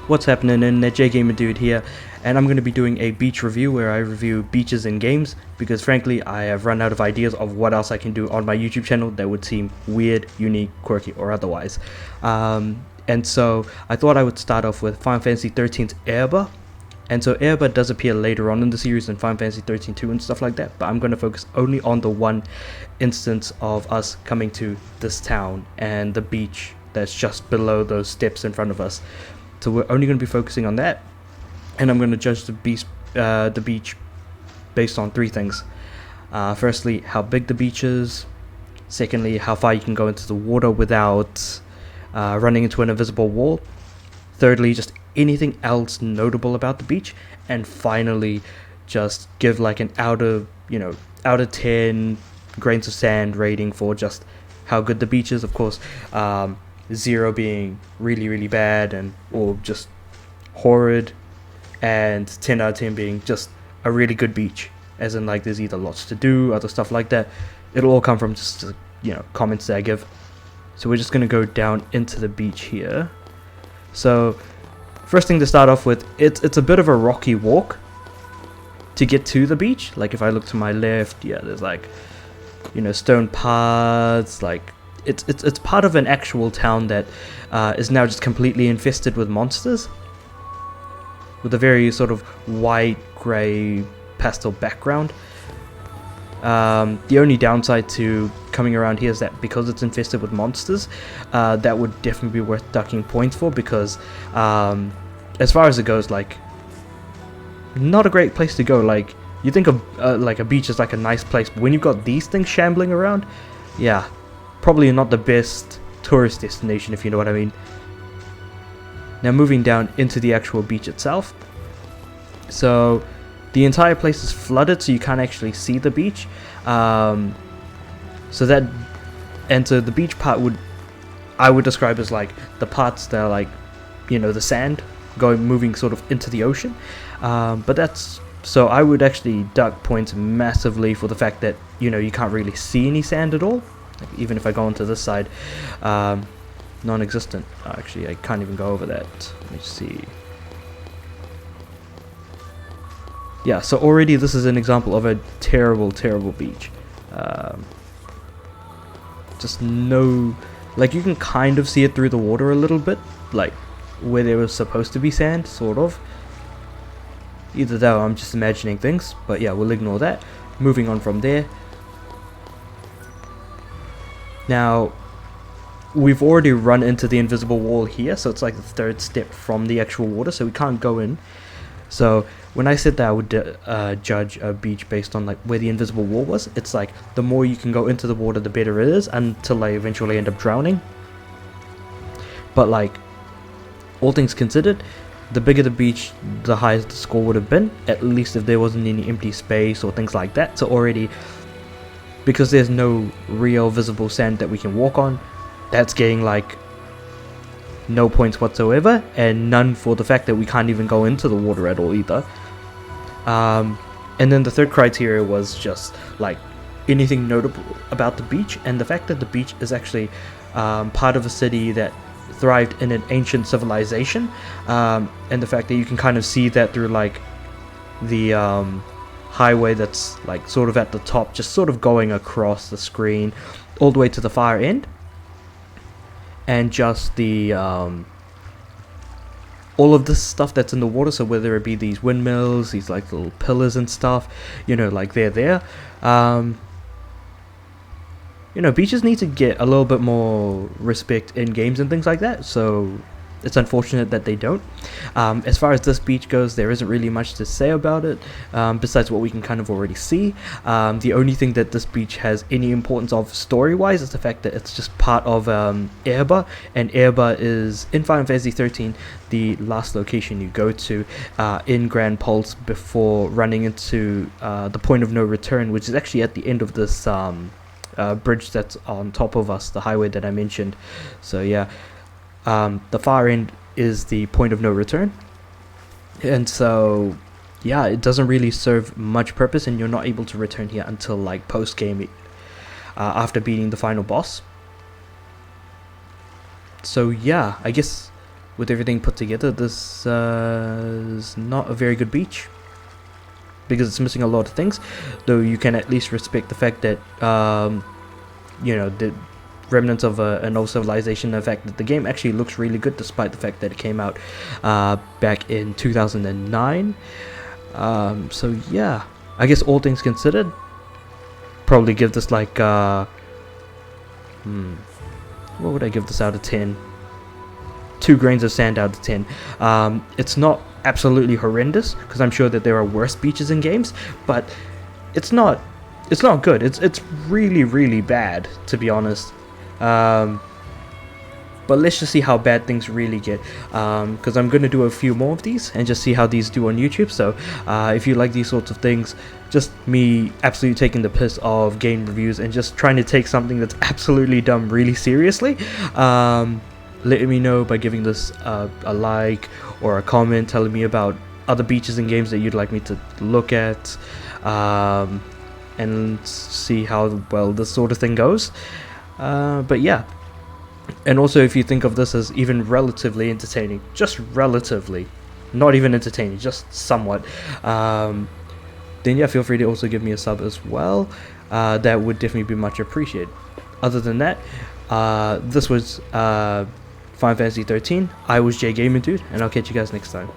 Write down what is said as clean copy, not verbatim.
What's happening, Internet? Gamer Dude here, and I'm going to be doing a beach review where I review beaches in games because frankly I have run out of ideas of what else I can do on my YouTube channel that would seem weird, unique, quirky, or otherwise. And so I thought I would start off with Final Fantasy XIII's Oerba. And so Oerba does appear later on in the series in Final Fantasy XIII 2 and stuff like that, but I'm going to focus only on the one instance of us coming to this town and the beach that's just below those steps in front of us. So we're only going to be focusing on that, and I'm going to judge the beach based on three things. Firstly, how big the beach is. Secondly, how far you can go into the water without running into an invisible wall. Thirdly, just anything else notable about the beach. And finally, just give like an out of 10 grains of sand rating for just how good the beach is. Of course, 0 being really, really bad or just horrid, and 10 out of 10 being just a really good beach, as in like there's either lots to do, other stuff like that. It'll all come from just comments that I give. So we're just gonna go down into the beach here. So first thing to start off with, it's a bit of a rocky walk to get to the beach. Like if I look to my left, there's like stone paths. Like it's part of an actual town that is now just completely infested with monsters, with a very sort of white, grey, pastel background. The only downside to coming around here is that because it's infested with monsters, that would definitely be worth ducking points for, because as far as it goes, like, not a great place to go. Like, you think of like a beach is like a nice place, but when you've got these things shambling around, probably not the best tourist destination, if you know what I mean. Now moving down into the actual beach itself. So the entire place is flooded, so you can't actually see the beach. So the beach part I would describe as like the parts that are like, the sand moving sort of into the ocean. So I would actually duck points massively for the fact that you can't really see any sand at all. Like, even if I go onto this side, non-existent. Actually, I can't even go over that. Let me see. Yeah, so already this is an example of a terrible, terrible beach. Just no, like, you can kind of see it through the water a little bit, like where there was supposed to be sand, sort of. Either that or I'm just imagining things, but yeah, we'll ignore that. Moving on from there. Now, we've already run into the invisible wall here, so it's like the third step from the actual water, so we can't go in. So when I said that I would judge a beach based on like where the invisible wall was, it's like the more you can go into the water, the better it is, until I eventually end up drowning. But like, all things considered, the bigger the beach, the higher the score would have been, at least if there wasn't any empty space or things like that. So already, because there's no real visible sand that we can walk on, that's getting like no points whatsoever, and none for the fact that we can't even go into the water at all either. And then the third criteria was just like anything notable about the beach, and the fact that the beach is actually part of a city that thrived in an ancient civilization, and the fact that you can kind of see that through like the highway that's like sort of at the top, just sort of going across the screen all the way to the far end. And just the all of this stuff that's in the water, so whether it be these windmills, these like little pillars and stuff, like they're there. Beaches need to get a little bit more respect in games and things like that, so it's unfortunate that they don't. As far as this beach goes, there isn't really much to say about it, besides what we can kind of already see. The only thing that this beach has any importance of story-wise is the fact that it's just part of Oerba, and Oerba is, in Final Fantasy XIII, the last location you go to in Grand Pulse before running into the point of no return, which is actually at the end of this bridge that's on top of us, the highway that I mentioned. So yeah. The far end is the point of no return, and so it doesn't really serve much purpose, and you're not able to return here until like post game, after beating the final boss. So I guess with everything put together, this is not a very good beach, because it's missing a lot of things, though you can at least respect the fact that, the remnants of an old civilization, the fact that the game actually looks really good despite the fact that it came out back in 2009. So yeah, I guess all things considered, probably give this like, what would I give this out of 10? 2 grains of sand out of 10. It's not absolutely horrendous, because I'm sure that there are worse beaches in games, but it's not good. It's really, really bad, to be honest. But let's just see how bad things really get, because I'm gonna do a few more of these and just see how these do on YouTube. So if you like these sorts of things, just me absolutely taking the piss of game reviews and just trying to take something that's absolutely dumb really seriously, let me know by giving this a like or a comment, telling me about other beaches and games that you'd like me to look at, and see how well this sort of thing goes. But yeah, and also if you think of this as even relatively entertaining, just relatively, not even entertaining, just somewhat, then yeah, feel free to also give me a sub as well. That would definitely be much appreciated. Other than that, this was Final Fantasy XIII. I was J Gaming Dude, and I'll catch you guys next time.